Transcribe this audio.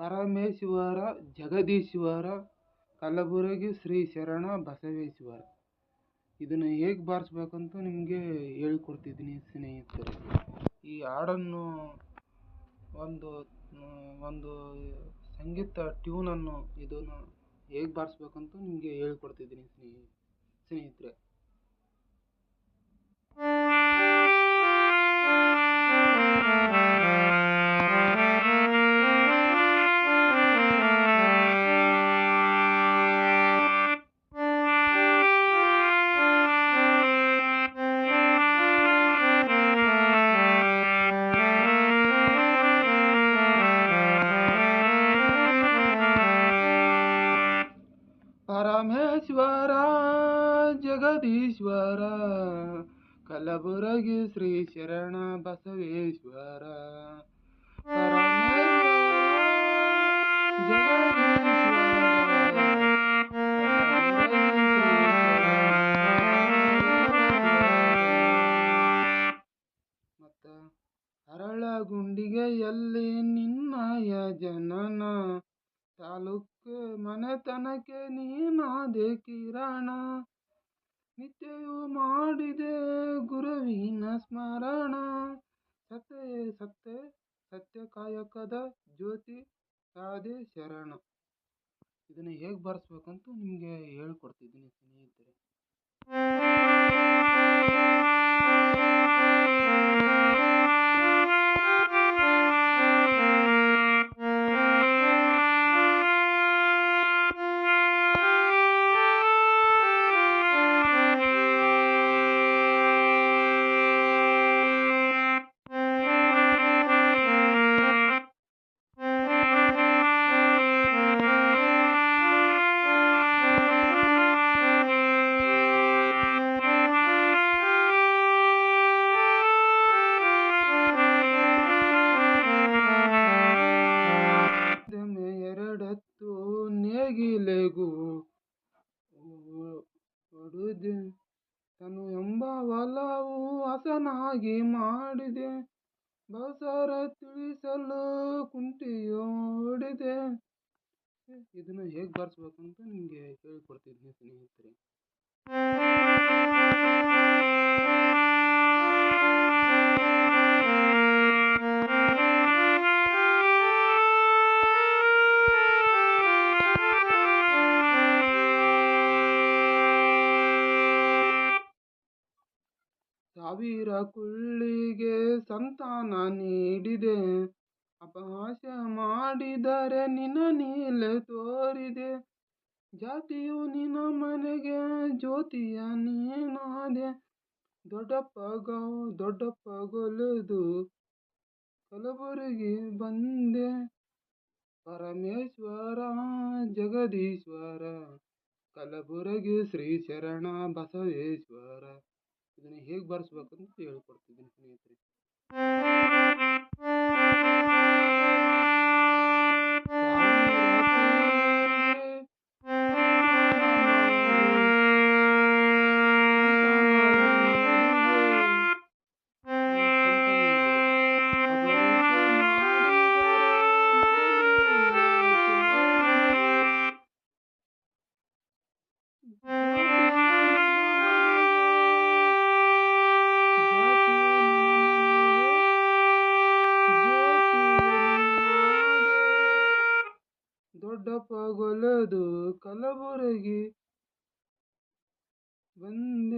ಪರಮೇಶ್ವರ ಜಗದೀಶ್ವರ ಕಲಬುರಗಿ ಶ್ರೀ ಶರಣ ಬಸವೇಶ್ವರ. ಇದನ್ನು ಹೇಗೆ ಬಾರಿಸ್ಬೇಕಂತ ನಿಮಗೆ ಹೇಳಿಕೊಡ್ತಿದ್ದೀನಿ ಸ್ನೇಹಿತರೆ. ಈ ಹಾಡನ್ನು ಒಂದು ಒಂದು ಸಂಗೀತ ಟ್ಯೂನನ್ನು ಇದನ್ನು ಹೇಗೆ ಬಾರಿಸ್ಬೇಕಂತ ನಿಮಗೆ ಹೇಳಿಕೊಡ್ತಿದ್ದೀನಿ ಸ್ನೇಹಿತರೆ. ಪರಮೇಶ್ವರ ಜಗದೀಶ್ವರ ಕಲಬುರಗಿ ಶ್ರೀ ಶರಣ ಬಸವೇಶ್ವರ. ಮತ್ತ ಅರಳಗುಂಡಿಗೆಯಲ್ಲಿ ನಿನ್ನಯ ಜನನ, ತಾಲೂಕು ಮನೆತನಕ್ಕೆ ನೀನಾದೆ ಕಿರಣ. ನಿತ್ಯವೂ ಮಾಡಿದೆ ಗುರುವಿನ ಸ್ಮರಣ, ಸತ್ಯ ಕಾಯಕದ ಜ್ಯೋತಿ ಆದೆ ಶರಣ. ಇದನ್ನು ಹೇಗೆ ಬಾರಿಸ್ಬೇಕಂತ ನಿಮಗೆ ಹೇಳ್ಕೊಡ್ತಿದ್ದೀನಿ ಸ್ನೇಹಿತರೆ. ಎರಡತ್ತು ನೇಗಿಲೆಗೂ ಹೊಡೆದೆ, ತನು ಎಂಬ ಹೊಲವು ಹಸನಾಗಿ ಮಾಡಿದೆ, ಬಸರ ತಿಳಿಸಲು ಕುಂಟಿಯೋ ಹೊಡೆದೆ. ಇದನ್ನು ಹೇಗೆ ಬಾರಿಸ್ಬೇಕಂತ ನಿಮಗೆ ಹೇಳ್ಕೊಡ್ತಿದ್ದೀನಿ ಸ್ನೇಹಿತರೆ. ಸಾವಿರ ಕುಳ್ಳಿಗೆ ಸಂತಾನ ನೀಡಿದೆ, ಅಪಹಾಸ ಮಾಡಿದರೆ ನಿನ್ನ ನೀಲೆ ತೋರಿದೆ. ಜಾತಿಯು ನಿನ್ನ ಮನೆಗೆ ಜ್ಯೋತಿಯ ನೀನಾದೆ, ದೊಡ್ಡಪ್ಪಗೊಲೆದು ಕಲಬುರಗಿ ಬಂದೆ. ಪರಮೇಶ್ವರ ಜಗದೀಶ್ವರ ಕಲಬುರಗಿ ಶ್ರೀ ಶರಣ ಬಸವೇಶ್ವರ. ಇದನ್ನು ಹೇಗೆ ಬಾರಿಸ್ಬೇಕಂತ ಹೇಳ್ಕೊಡ್ತಿದ್ದೀನಿ ಸ್ನೇಹಿತರೆ. ದೊಡ್ಡಪ್ಪಗೊಲೆದು ಕಲಬುರಗಿ ಬಂದೆ.